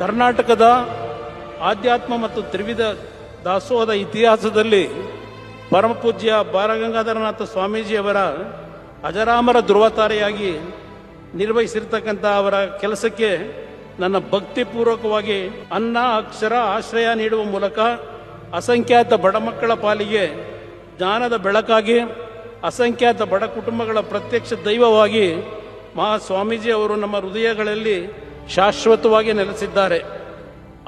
ಕರ್ನಾಟಕದ ಆಧ್ಯಾತ್ಮ ಮತ್ತು ತ್ರಿವಿಧ ದಾಸೋಹದ ಇತಿಹಾಸದಲ್ಲಿ ಪರಮಪೂಜ್ಯ ಬಾಲಗಂಗಾಧರನಾಥ ಸ್ವಾಮೀಜಿಯವರ ಅಜರಾಮರ ಧ್ರುವತಾರೆಯಾಗಿ ನಿರ್ವಹಿಸಿರ್ತಕ್ಕಂಥ ಅವರ ಕೆಲಸಕ್ಕೆ ನನ್ನ ಭಕ್ತಿಪೂರ್ವಕವಾಗಿ ಅನ್ನ ಅಕ್ಷರ ಆಶ್ರಯ ನೀಡುವ ಮೂಲಕ ಅಸಂಖ್ಯಾತ ಬಡ ಮಕ್ಕಳ ಪಾಲಿಗೆ ಜ್ಞಾನದ ಬೆಳಕಾಗಿ ಅಸಂಖ್ಯಾತ ಬಡ ಕುಟುಂಬಗಳ ಪ್ರತ್ಯಕ್ಷ ದೈವವಾಗಿ ಮಹಾಸ್ವಾಮೀಜಿ ಅವರು ನಮ್ಮ ಹೃದಯಗಳಲ್ಲಿ ಶಾಶ್ವತವಾಗಿ ನೆಲೆಸಿದ್ದಾರೆ.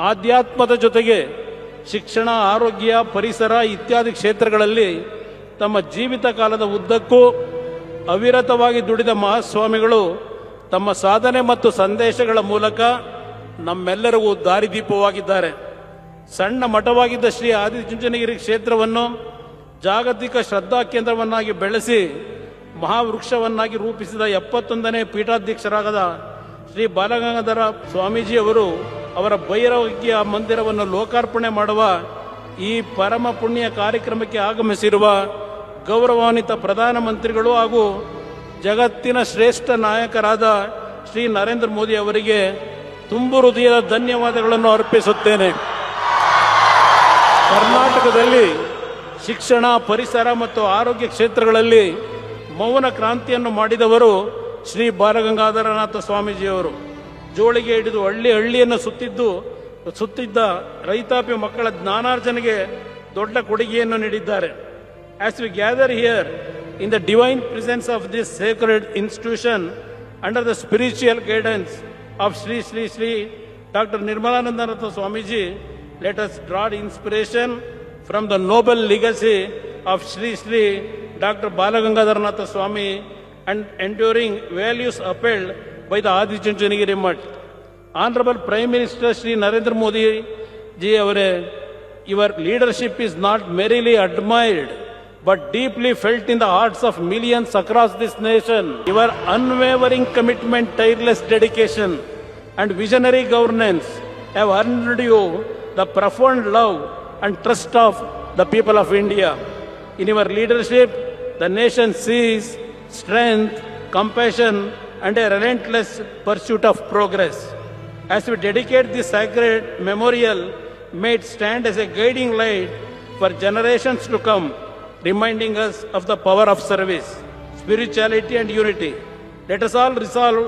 ಆಧ್ಯಾತ್ಮದ ಜೊತೆಗೆ ಶಿಕ್ಷಣ, ಆರೋಗ್ಯ, ಪರಿಸರ ಇತ್ಯಾದಿ ಕ್ಷೇತ್ರಗಳಲ್ಲಿ ತಮ್ಮ ಜೀವಿತ ಕಾಲದ ಉದ್ದಕ್ಕೂ ಅವಿರತವಾಗಿ ದುಡಿದ ಮಹಾಸ್ವಾಮಿಗಳು ತಮ್ಮ ಸಾಧನೆ ಮತ್ತು ಸಂದೇಶಗಳ ಮೂಲಕ ನಮ್ಮೆಲ್ಲರಿಗೂ ದಾರಿದೀಪವಾಗಿದ್ದಾರೆ. ಸಣ್ಣ ಮಠವಾಗಿದ್ದ ಶ್ರೀ ಆದಿಚುಂಚನಗಿರಿ ಕ್ಷೇತ್ರವನ್ನು ಜಾಗತಿಕ ಶ್ರದ್ಧಾ ಕೇಂದ್ರವನ್ನಾಗಿ ಬೆಳೆಸಿ ಮಹಾವೃಕ್ಷವನ್ನಾಗಿ ರೂಪಿಸಿದ 71ನೇ ಪೀಠಾಧ್ಯಕ್ಷರಾದ ಶ್ರೀ ಬಾಲಗಂಗಾಧರ ಸ್ವಾಮೀಜಿಯವರು ಅವರ ಭೈರವಜ್ಞ ಮಂದಿರವನ್ನು ಲೋಕಾರ್ಪಣೆ ಮಾಡುವ ಈ ಪರಮ ಪುಣ್ಯ ಕಾರ್ಯಕ್ರಮಕ್ಕೆ ಆಗಮಿಸಿರುವ ಗೌರವಾನ್ವಿತ ಪ್ರಧಾನಮಂತ್ರಿಗಳು ಹಾಗೂ ಜಗತ್ತಿನ ಶ್ರೇಷ್ಠ ನಾಯಕರಾದ ಶ್ರೀ ನರೇಂದ್ರ ಮೋದಿ ಅವರಿಗೆ ತುಂಬು ಹೃದಯದ ಧನ್ಯವಾದಗಳನ್ನು ಅರ್ಪಿಸುತ್ತೇನೆ. ಕರ್ನಾಟಕದಲ್ಲಿ ಶಿಕ್ಷಣ, ಪರಿಸರ ಮತ್ತು ಆರೋಗ್ಯ ಕ್ಷೇತ್ರಗಳಲ್ಲಿ ಮೌನ ಕ್ರಾಂತಿಯನ್ನು ಮಾಡಿದವರು ಶ್ರೀ ಬಾಲಗಂಗಾಧರನಾಥ ಸ್ವಾಮೀಜಿಯವರು. ಜೋಳಿಗೆ ಹಿಡಿದು ಹಳ್ಳಿಯನ್ನು ಸುತ್ತಿದ್ದ ರೈತಾಪಿ ಮಕ್ಕಳ ಜ್ಞಾನಾರ್ಜನೆಗೆ ದೊಡ್ಡ ಕೊಡುಗೆಯನ್ನು ನೀಡಿದ್ದಾರೆ. As we gather here in the divine presence of this sacred institution under the spiritual guidance of Sri Dr. Nirmalanandanatha Swamiji, let us draw inspiration from the noble legacy of Sri Dr. Balagangadharanatha Swami and enduring values upheld by the Adichunchanagiri Mutt. Honorable Prime Minister Sri Narendra Modi ji, your leadership is not merely admired but deeply felt in the hearts of millions across this nation. Your unwavering commitment, tireless dedication and visionary governance have earned you the profound love and trust of the people of India. In your leadership, the nation sees strength, compassion and a relentless pursuit of progress. As we dedicate this sacred memorial, may it stand as a guiding light for generations to come, reminding us of the power of service, spirituality and unity. Let us all resolve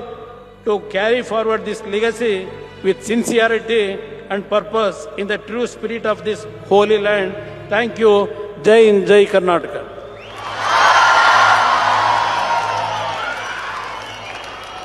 to carry forward this legacy with sincerity and purpose in the true spirit of this holy land. Thank you. Jai Hind, Jai Karnataka.